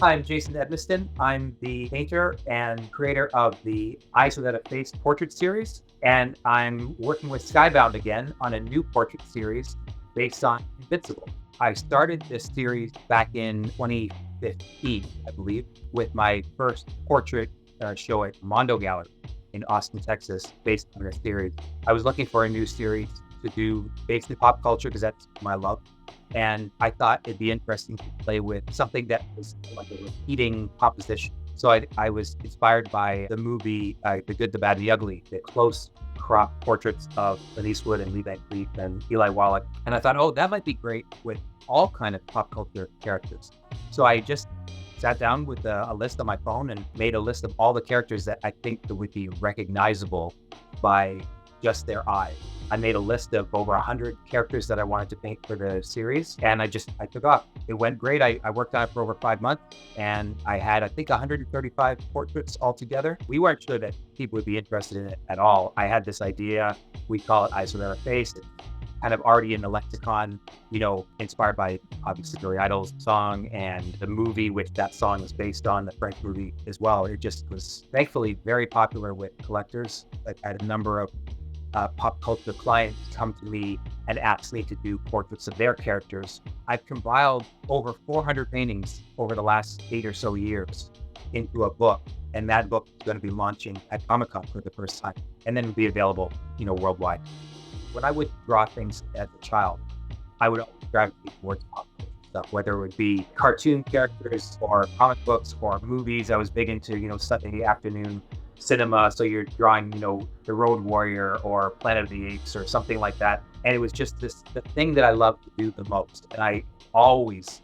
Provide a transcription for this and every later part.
Hi, I'm Jason Edmiston. I'm the painter and creator of the Eyes Without a Face portrait series, and I'm working with Skybound again on a new portrait series based on Invincible. I started this series back in 2015, I believe, with my first portrait show at Mondo Gallery in Austin, Texas, based on this series. I was looking for a new series to do based in pop culture because that's my love. And I thought it'd be interesting to play with something that was like a repeating proposition. So I was inspired by the movie The Good, the Bad, and the Ugly, the close crop portraits of Clint Eastwood and Lee Van Cleef and Eli Wallach. And I thought, oh, that might be great with all kind of pop culture characters. So I just sat down with a list on my phone and made a list of all the characters that I think that would be recognizable by just their eyes. I made a list of over 100 characters that I wanted to paint for the series, and I took off. It went great. I worked on it for over 5 months, and I had, I think, 135 portraits altogether. We weren't sure that people would be interested in it at all. I had this idea. We call it Eyes Without a Face. It's kind of already in the lexicon, inspired by obviously Billy Idol's song and the movie, which that song was based on, the French movie as well. It just was thankfully very popular with collectors. I had a number of pop culture clients come to me and ask me to do portraits of their characters. I've compiled over 400 paintings over the last 8 or so years into a book, and that book is going to be launching at Comic-Con for the first time, and then it'll be available, worldwide. When I would draw things as a child, I would always gravitate towards pop culture stuff, whether it would be cartoon characters or comic books or movies. I was big into, Sunday afternoon cinema. So you're drawing, The Road Warrior or Planet of the Apes or something like that. And it was just the thing that I loved to do the most. And I always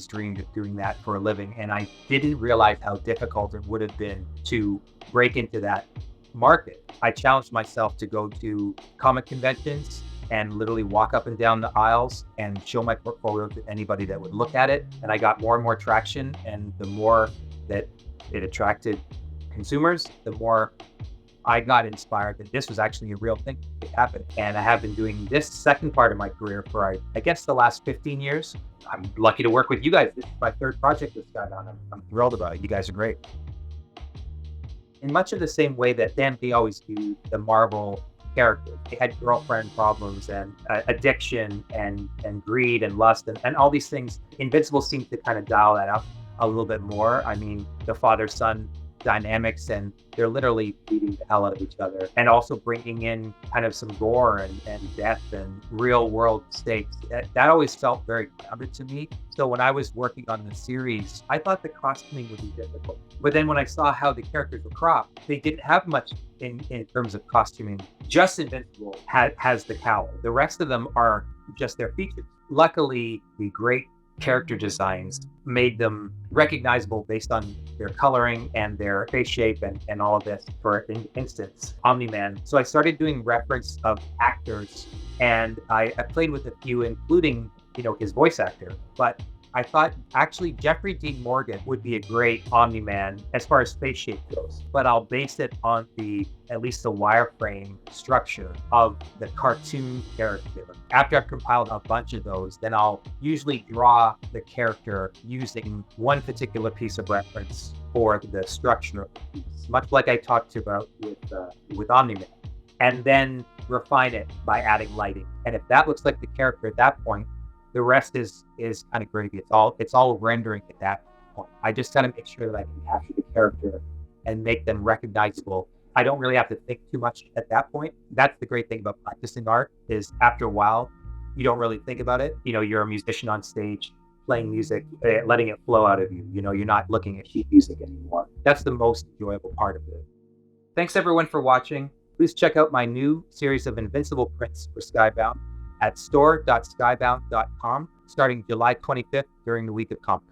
dreamed of doing that for a living. And I didn't realize how difficult it would have been to break into that market. I challenged myself to go to comic conventions and literally walk up and down the aisles and show my portfolio to anybody that would look at it. And I got more and more traction. And the more that it attracted consumers, the more I got inspired that this was actually a real thing that could happen. And I have been doing this second part of my career for, I guess, the last 15 years. I'm lucky to work with you guys. This is my third project with Skybound. I'm thrilled about it. You guys are great. In much of the same way that Stan Lee always used the Marvel characters, they had girlfriend problems and addiction and greed and lust and all these things. Invincible seems to kind of dial that up a little bit more. I mean, the father-son dynamics, and they're literally beating the hell out of each other, and also bringing in kind of some gore and death and real world stakes. That always felt very grounded to me. So when I was working on the series, I thought the costuming would be difficult. But then when I saw how the characters were cropped, they didn't have much in terms of costuming. Just Invincible has the cowl. The rest of them are just their features. Luckily, the great character designs made them recognizable based on their coloring and their face shape and all of this. For instance, Omni-Man. So I started doing reference of actors, and I played with a few, including his voice actor. But I thought actually Jeffrey Dean Morgan would be a great Omni-Man as far as face shape goes, but I'll base it on at least the wireframe structure of the cartoon character. After I've compiled a bunch of those, then I'll usually draw the character using one particular piece of reference for the structure of the piece, much like I talked about with Omni-Man, and then refine it by adding lighting. And if that looks like the character at that point, the rest is kind of gravy. It's all rendering at that point. I just kind of make sure that I can capture the character and make them recognizable. I don't really have to think too much at that point. That's the great thing about practicing art, is after a while, you don't really think about it. You're a musician on stage playing music, letting it flow out of you. You're not looking at sheet music anymore. That's the most enjoyable part of it. Thanks everyone for watching. Please check out my new series of Invincible prints for Skybound at store.skybound.com starting July 25th during the week of Comic-Con.